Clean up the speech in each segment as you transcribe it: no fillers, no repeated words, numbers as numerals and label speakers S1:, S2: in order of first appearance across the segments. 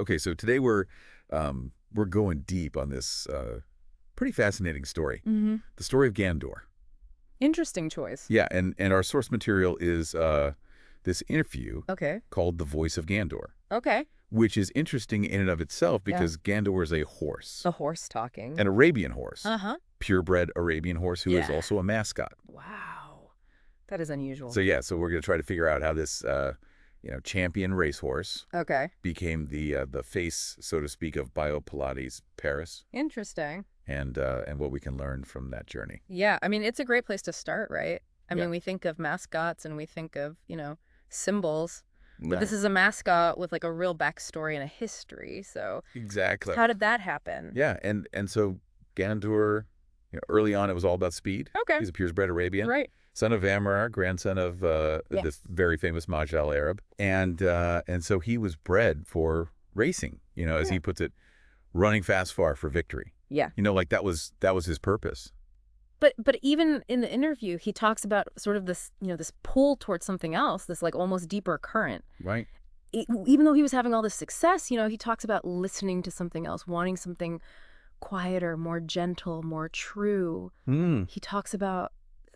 S1: Okay, so today we're going deep on this pretty fascinating story. The story of Gandour.
S2: Interesting choice.
S1: Yeah, and our source material is this interview
S2: Okay.
S1: called The Voice of Gandour,
S2: Okay.
S1: which is interesting in and of itself because Gandour is a horse,
S2: The horse talking.
S1: an Arabian horse,
S2: Uh-huh.
S1: purebred Arabian horse who is also a mascot.
S2: Wow. That is unusual.
S1: So yeah, so we're going to try to figure out how this champion racehorse
S2: Okay.
S1: became the face, so to speak, of Biopilates Paris,
S2: Interesting.
S1: and what we can learn from that journey.
S2: Yeah. I mean, it's a great place to start, right? I
S1: Yeah.
S2: mean, we think of mascots and we think of, symbols. But
S1: Right.
S2: this is a mascot with like a real backstory and a history. So
S1: Exactly.
S2: how did that happen?
S1: Yeah, and so Gandour, early on it was all about speed.
S2: Okay.
S1: He's a purebred Arabian.
S2: Right.
S1: Son of Amrar, grandson of this very famous Majal Arab. And so he was bred for racing, as he puts it, running fast far for victory.
S2: Yeah.
S1: Like that was his purpose.
S2: But even in the interview, he talks about sort of this, this pull towards something else, this like almost deeper current.
S1: Right.
S2: Even though he was having all this success, he talks about listening to something else, wanting something quieter, more gentle, more true. He talks about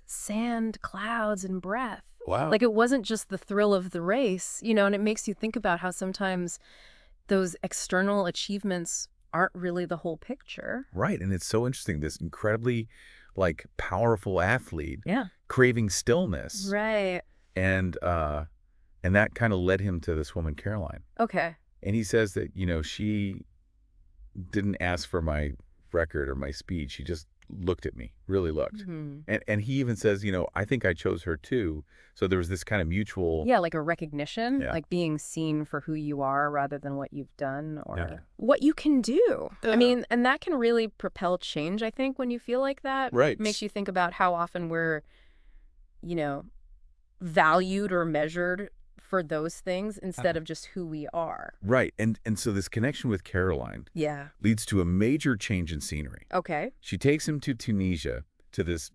S2: sand, clouds, and breath.
S1: Wow.
S2: Like it wasn't just the thrill of the race, and it makes you think about how sometimes those external achievements aren't really the whole picture.
S1: Right. And it's so interesting, this incredibly powerful athlete craving stillness.
S2: Right.
S1: And that kind of led him to this woman, Caroline.
S2: Okay.
S1: And he says that, she didn't ask for my record or my speed. She just looked at me, really looked. And he even says, I think I chose her too. So there was this kind of mutual...
S2: Yeah, like a recognition,
S1: Yeah.
S2: like being seen for who you are rather than what you've done or what you can do. I mean, and that can really propel change, I think, when you feel like that.
S1: Right.
S2: Makes you think about how often we're, valued or measured for those things instead of just who we are.
S1: Right. And so this connection with Caroline
S2: Yeah.
S1: leads to a major change in scenery.
S2: Okay.
S1: She takes him to Tunisia, to this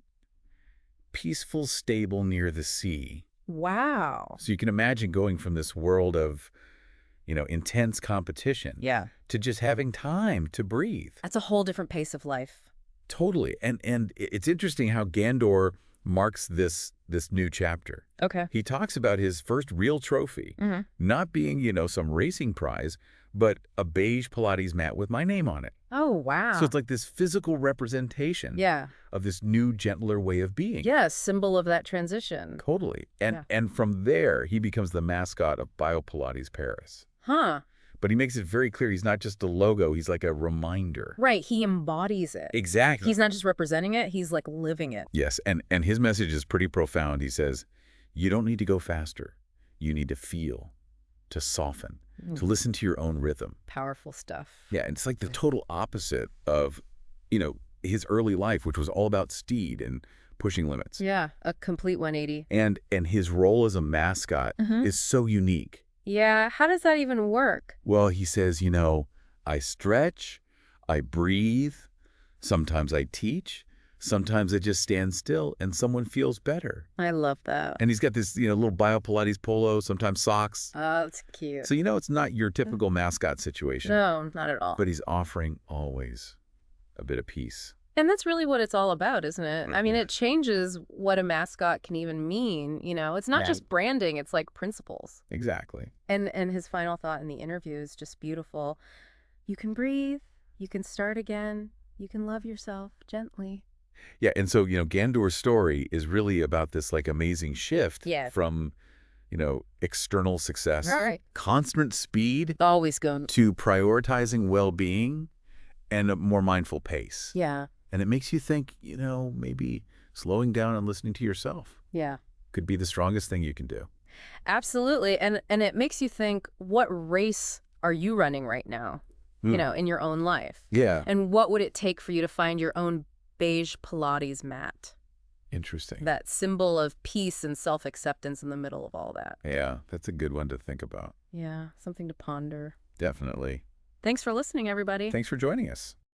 S1: peaceful stable near the sea.
S2: Wow.
S1: So you can imagine going from this world of, intense competition
S2: Yeah.
S1: to just having time to breathe.
S2: That's a whole different pace of life.
S1: Totally. And it's interesting how Gandour marks this new chapter.
S2: Okay.
S1: He talks about his first real trophy not being, some racing prize, but a beige Pilates mat with my name on it.
S2: Oh, wow.
S1: So it's like this physical representation of this new, gentler way of being.
S2: Yeah, symbol of that transition.
S1: Totally. And from there, he becomes the mascot of Biopilates Paris.
S2: Huh.
S1: But he makes it very clear he's not just a logo, he's like a reminder.
S2: Right, he embodies it.
S1: Exactly.
S2: He's not just representing it, he's like living it.
S1: Yes, and his message is pretty profound. He says, you don't need to go faster. You need to feel, to soften, to listen to your own rhythm.
S2: Powerful stuff.
S1: Yeah, and it's like the total opposite of, his early life, which was all about speed and pushing limits.
S2: Yeah, a complete 180.
S1: And his role as a mascot is so unique.
S2: Yeah, how does that even work?
S1: Well, he says, I stretch, I breathe, sometimes I teach, sometimes I just stand still and someone feels better.
S2: I love that.
S1: And he's got this, little Biopilates polo, sometimes socks.
S2: Oh, it's cute.
S1: So, it's not your typical mascot situation.
S2: No, not at all.
S1: But he's offering always a bit of peace.
S2: And that's really what it's all about, isn't it? I mean, it changes what a mascot can even mean, It's not just branding, it's like principles.
S1: Exactly.
S2: And his final thought in the interview is just beautiful. You can breathe, you can start again, you can love yourself gently.
S1: Yeah, and so, Gandour's story is really about this, amazing shift from, external success, constant speed,
S2: Always going.
S1: to prioritizing well-being and a more mindful pace.
S2: Yeah.
S1: And it makes you think, maybe slowing down and listening to yourself could be the strongest thing you can do.
S2: Absolutely. And it makes you think, what race are you running right now, in your own life?
S1: Yeah.
S2: And what would it take for you to find your own beige Pilates mat?
S1: Interesting.
S2: That symbol of peace and self-acceptance in the middle of all that.
S1: Yeah, that's a good one to think about.
S2: Yeah, something to ponder.
S1: Definitely.
S2: Thanks for listening, everybody.
S1: Thanks for joining us.